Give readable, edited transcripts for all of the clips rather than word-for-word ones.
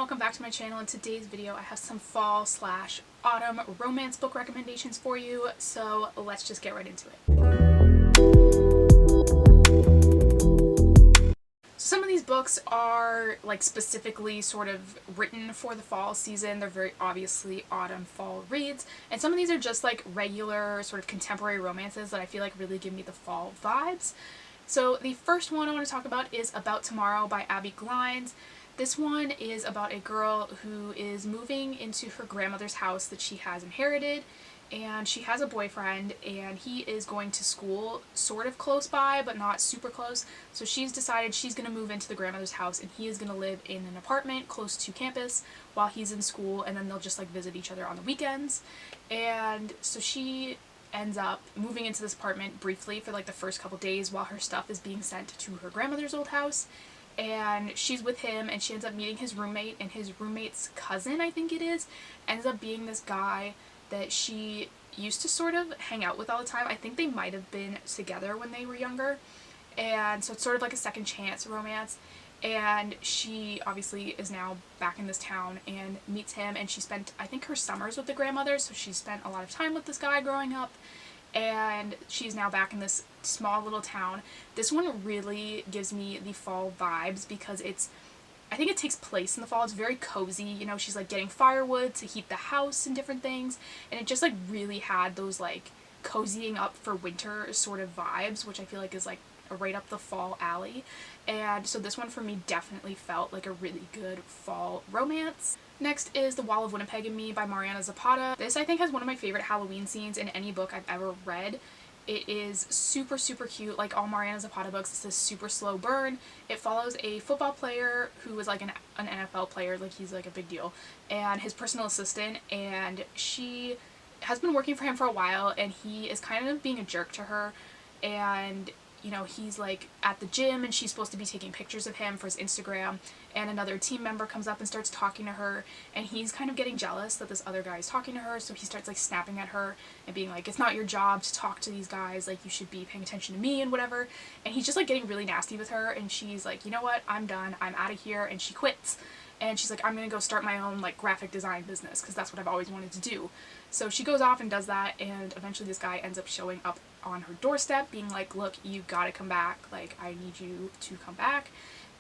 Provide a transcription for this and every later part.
welcome back to my channel. In today's video I have some fall/autumn romance book recommendations for you, so let's just get right into it. Some of these books are like specifically sort of written for the fall season. They're very obviously autumn fall reads, and some of these are just like regular sort of contemporary romances that I feel like really give me the fall vibes. So the first one I want to talk about is About Tomorrow by Abbi Glines. This one is about a girl who is moving into her grandmother's house that she has inherited, and she has a boyfriend, and he is going to school sort of close by but not super close. So she's decided she's going to move into the grandmother's house, and he is going to live in an apartment close to campus while he's in school, and then they'll just like visit each other on the weekends. And so she ends up moving into this apartment briefly for like the first couple days while her stuff is being sent to her grandmother's old house. And she's with him, and she ends up meeting his roommate, and his roommate's cousin, I think it is, ends up being this guy that she used to sort of hang out with all the time. I think they might have been together when they were younger, and so it's sort of like a second chance romance. And she obviously is now back in this town and meets him, and she spent, I think, her summers with the grandmother, so she spent a lot of time with this guy growing up, and she's now back in this small little town. This one really gives me the fall vibes because I think it takes place in the fall. It's very cozy, you know, she's like getting firewood to heat the house and different things, and it just like really had those like cozying up for winter sort of vibes, which I feel like is like right up the fall alley. And so this one for me definitely felt like a really good fall romance. Next is The Wall of Winnipeg and Me by Mariana Zapata. This I think has one of my favorite Halloween scenes in any book I've ever read. It is super cute. Like all Mariana Zapata books, it's this super slow burn. It follows a football player who is like an NFL player, like he's like a big deal, and his personal assistant, and she has been working for him for a while, and he is kind of being a jerk to her. And you know, he's like at the gym and she's supposed to be taking pictures of him for his Instagram, and another team member comes up and starts talking to her, and he's kind of getting jealous that this other guy is talking to her, so he starts like snapping at her and being like, it's not your job to talk to these guys, like you should be paying attention to me and whatever. And he's just like getting really nasty with her, and she's like, you know what, I'm done, I'm out of here, and she quits. And she's like, I'm gonna go start my own like graphic design business because that's what I've always wanted to do. So she goes off and does that, and eventually this guy ends up showing up on her doorstep being like, look, you gotta come back, like I need you to come back.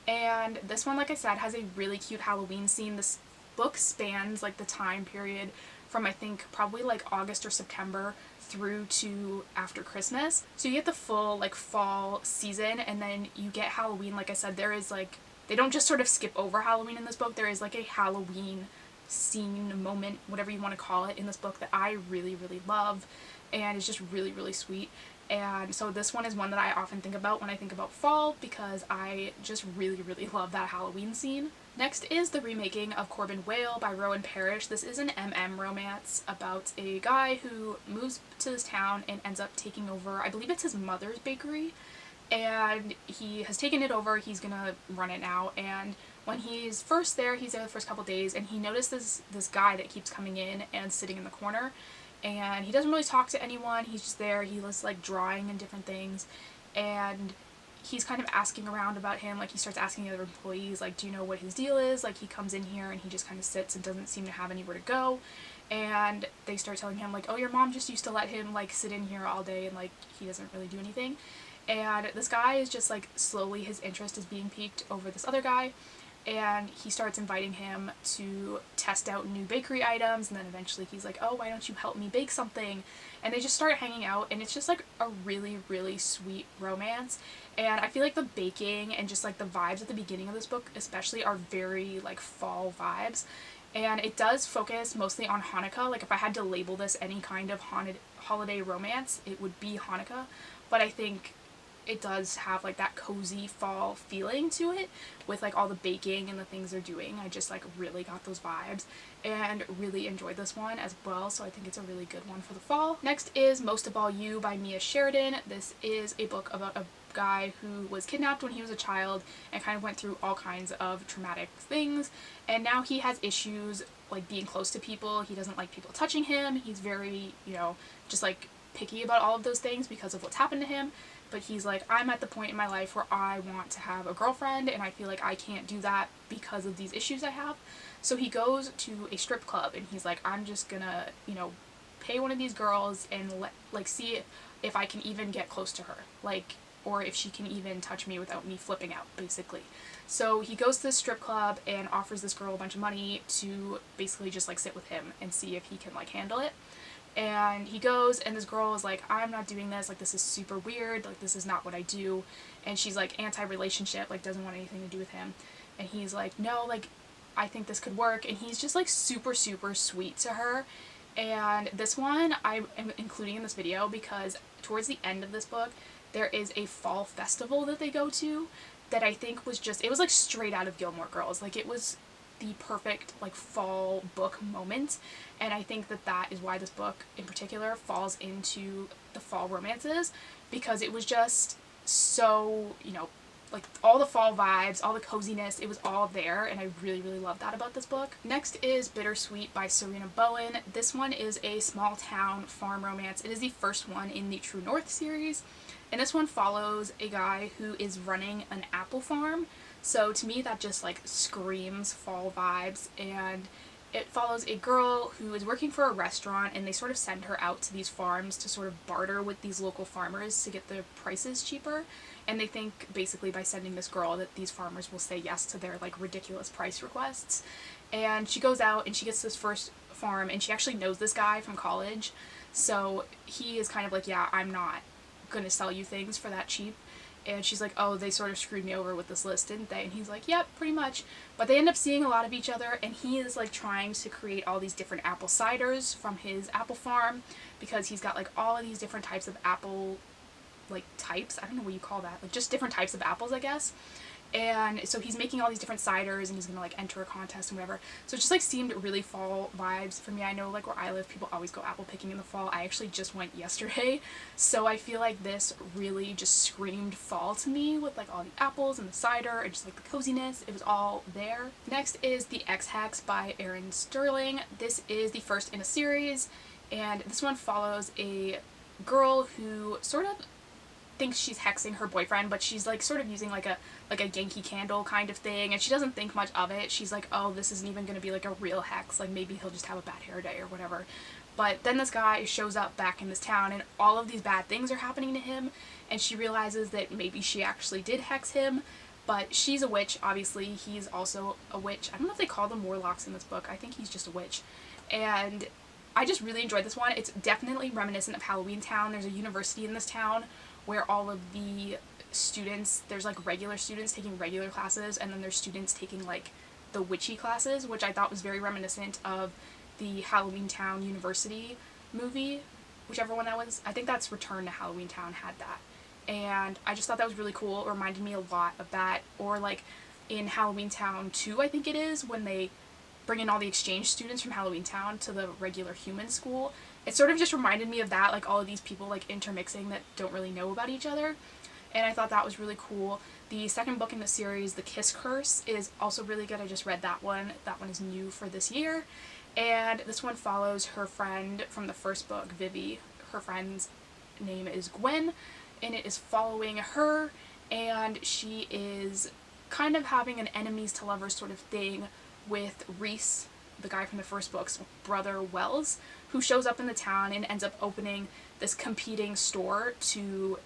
And this one, like I said, has a really cute Halloween scene. This book spans like the time period from I think probably like August or September through to after Christmas. So you get the full like fall season, and then you get Halloween. Like I said, there is like, they don't just sort of skip over Halloween in this book. There is like a Halloween scene, moment, whatever you want to call it, in this book that I really love, and it's just really sweet. And so this one is one that I often think about when I think about fall because I just really love that Halloween scene. Next is The Remaking of Corbin, Wale by Roan and Parrish. This is an MM romance about a guy who moves to this town and ends up taking over, I believe it's his mother's bakery, and he has taken it over. He's gonna run it now, and when he's first there, he's there the first couple days, and he notices this guy that keeps coming in and sitting in the corner, and he doesn't really talk to anyone. He's just there. He was like drawing and different things, and he's kind of asking around about him. Like he starts asking the other employees, like, do you know what his deal is? Like he comes in here and he just kind of sits and doesn't seem to have anywhere to go. And they start telling him like, oh, your mom just used to let him like sit in here all day and like he doesn't really do anything. And this guy is just like, slowly his interest is being piqued over this other guy, and he starts inviting him to test out new bakery items, and then eventually he's like, oh, why don't you help me bake something? And they just start hanging out, and it's just like a really sweet romance. And I feel like the baking and just like the vibes at the beginning of this book especially are very like fall vibes, and it does focus mostly on Hanukkah. Like if I had to label this any kind of holiday romance, it would be Hanukkah, but I think it does have like that cozy fall feeling to it with like all the baking and the things they're doing. I just like really got those vibes and really enjoyed this one as well, so I think it's a really good one for the fall. Next is Most of All You by Sheridan. This is a book about a guy who was kidnapped when he was a child and kind of went through all kinds of traumatic things, and now he has issues like being close to people. He doesn't like people touching him. He's very, you know, just like picky about all of those things because of what's happened to him. but he's like, I'm at the point in my life where I want to have a girlfriend, and I feel like I can't do that because of these issues I have. So he goes to a strip club, and he's like, I'm just gonna, you know, pay one of these girls and see if I can even get close to her, like, or if she can even touch me without me flipping out, basically. So he goes to this strip club and offers this girl a bunch of money to basically just like sit with him and see if he can like handle it. And he goes, and this girl is like, I'm not doing this, like, this is super weird, like, this is not what I do. And she's like anti-relationship, like, doesn't want anything to do with him. And he's like, no, like, I think this could work. And he's just like super, super sweet to her. And this one I am including in this video because towards the end of this book, there is a fall festival that they go to that I think was just, it was like straight out of Gilmore Girls. Like, it was the perfect like fall book moment, and I think that that is why this book in particular falls into the fall romances, because it was just so, you know, like all the fall vibes, all the coziness, it was all there, and I really, really love that about this book. Next is Bittersweet by Sarina Bowen. This one is a small town farm romance. It is the first one in the True North series, and this one follows a guy who is running an apple farm. So to me that just like screams fall vibes, and it follows a girl who is working for a restaurant, and they sort of send her out to these farms to sort of barter with these local farmers to get the prices cheaper. And they think basically by sending this girl that these farmers will say yes to their like ridiculous price requests. And she goes out and she gets this first farm, and she actually knows this guy from college. So he is kind of like, yeah, I'm not gonna sell you things for that cheap. And she's like, oh, they sort of screwed me over with this list, didn't they? And he's like, yep, pretty much. But they end up seeing a lot of each other, and he is like trying to create all these different apple ciders from his apple farm, because he's got like all of these different types of apple, like types, I don't know what you call that, like just different types of apples, I guess. And so he's making all these different ciders, and he's gonna like enter a contest and whatever. So it just like seemed really fall vibes for me. I know like where I live, people always go apple picking in the fall. I actually just went yesterday, so I feel like this really just screamed fall to me, with like all the apples and the cider and just like the coziness. It was all there. Next is the Ex Hex by Erin Sterling. This is the first in a series, and this one follows a girl who sort of thinks she's hexing her boyfriend, but she's like sort of using like a Yankee candle kind of thing, and she doesn't think much of it. She's like, oh, this isn't even gonna be like a real hex, like maybe he'll just have a bad hair day or whatever. But then this guy shows up back in this town, and all of these bad things are happening to him, and she realizes that maybe she actually did hex him. But she's a witch, obviously. He's also a witch. I don't know if they call them warlocks in this book. I think he's just a witch. And I just really enjoyed this one. It's definitely reminiscent of Halloween Town. There's a university in this town where all of the students, there's like regular students taking regular classes, and then there's students taking like the witchy classes, which I thought was very reminiscent of the Halloween Town University movie, whichever one that was. I think that's Return to Halloween Town had that. And I just thought that was really cool. It reminded me a lot of that. Or like in Halloween Town 2, I think it is, when they bring in all the exchange students from Halloween Town to the regular human school. It sort of just reminded me of that, like all of these people like intermixing that don't really know about each other. And I thought that was really cool. The second book in the series, The Kiss Curse, is also really good. I just read that one. That one is new for this year. And this one follows her friend from the first book, Vivi. Her friend's name is Gwen, and it is following her, and she is kind of having an enemies to lovers sort of thing with Reese, the guy from the first book's brother Wells, who shows up in the town and ends up opening this competing store to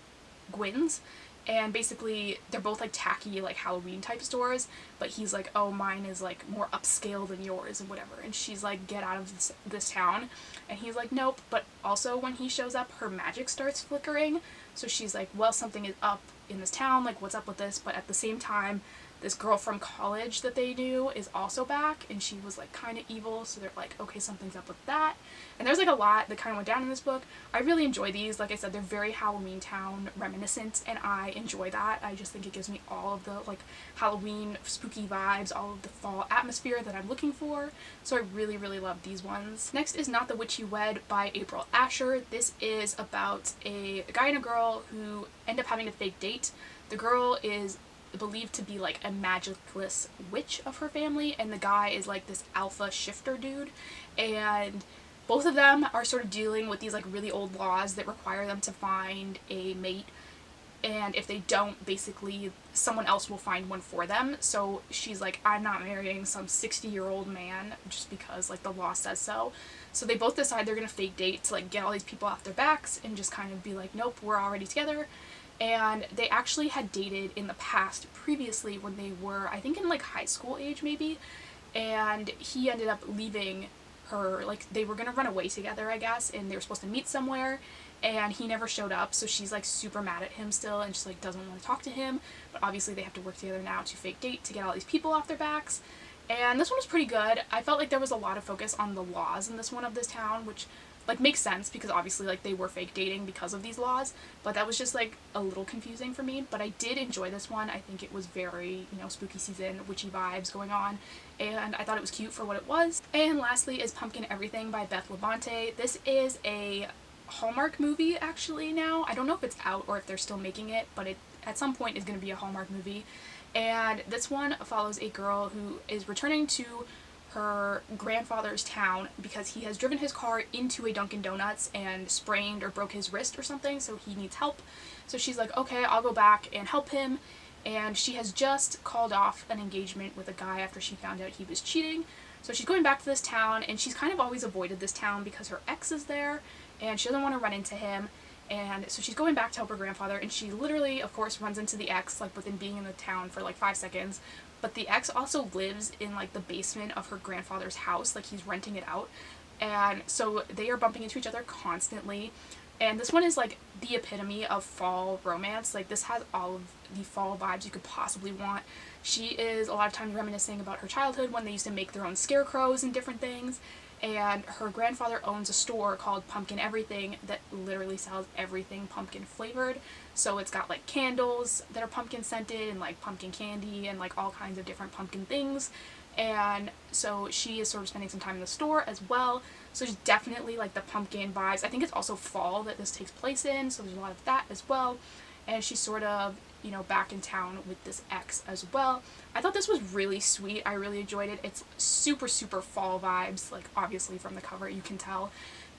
Gwen's. And basically they're both like tacky like Halloween type stores, but he's like, oh, mine is like more upscale than yours and whatever. And she's like, get out of this town. And he's like, nope. But also when he shows up, her magic starts flickering. So she's like, well, something is up in this town, like what's up with this? But at the same time, this girl from college that they knew is also back, and she was like kind of evil, so they're like, okay, something's up with that. And there's like a lot that kind of went down in this book. I really enjoy these. Like I said, they're very Halloween Town reminiscent, and I enjoy that. I just think it gives me all of the like Halloween spooky vibes, all of the fall atmosphere that I'm looking for. So I really, really love these ones. Next is Not the Witch You Wed by April Asher. This is about a guy and a girl who end up having a fake date. The girl is believed to be like a magicless witch of her family, and the guy is like this alpha shifter dude, and both of them are sort of dealing with these like really old laws that require them to find a mate and if they don't, basically someone else will find one for them. So she's like, I'm not marrying some 60-year-old man just because like the law says so. So they both decide they're gonna fake date to like get all these people off their backs and just kind of be like, nope, we're already together. And they actually had dated in the past previously when they were, I think, in like high school age maybe, and he ended up leaving her. Like they were gonna run away together, I guess, and they were supposed to meet somewhere, and he never showed up, so she's like super mad at him still and just like doesn't want to talk to him. But obviously they have to work together now to fake date to get all these people off their backs. And this one was pretty good. I felt like there was a lot of focus on the laws in this one of this town, which like makes sense because obviously like they were fake dating because of these laws, but that was just like a little confusing for me. But I did enjoy this one. I think it was very, you know, spooky season, witchy vibes going on, and I thought it was cute for what it was. And lastly is Pumpkin Everything by Beth Labonte. This is a Hallmark movie actually now. I don't know if it's out or if they're still making it, but it at some point is going to be a Hallmark movie. And this one follows a girl who is returning to her grandfather's town because he has driven his car into a Dunkin' Donuts and sprained or broke his wrist or something, so he needs help. So she's like, okay, I'll go back and help him. And she has just called off an engagement with a guy after she found out he was cheating. So she's going back to this town, and she's kind of always avoided this town because her ex is there and she doesn't want to run into him. And so she's going back to help her grandfather, and she literally, of course, runs into the ex like within being in the town for like 5 seconds. But the ex also lives in like the basement of her grandfather's house, like he's renting it out. And so they are bumping into each other constantly. And this one is like the epitome of fall romance. Like this has all of the fall vibes you could possibly want. She is a lot of times reminiscing about her childhood when they used to make their own scarecrows and different things. And her grandfather owns a store called Pumpkin Everything that literally sells everything pumpkin flavored. So it's got like candles that are pumpkin scented and like pumpkin candy and like all kinds of different pumpkin things. And so she is sort of spending some time in the store as well. So there's definitely like the pumpkin vibes. I think it's also fall that this takes place in, so there's a lot of that as well. And she's sort of, you know, back in town with this ex as well. I thought this was really sweet. I really enjoyed it. It's super, super fall vibes, like obviously from the cover you can tell.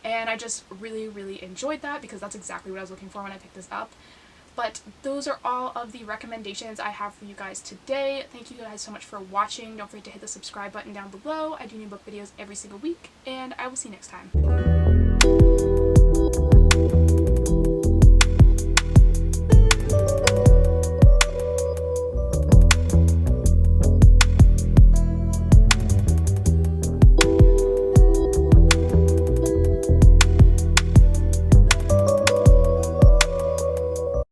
And I just really, really enjoyed that because that's exactly what I was looking for when I picked this up. But those are all of the recommendations I have for you guys today. Thank you guys so much for watching. Don't forget to hit the subscribe button down below. I do new book videos every single week, and I will see you next time.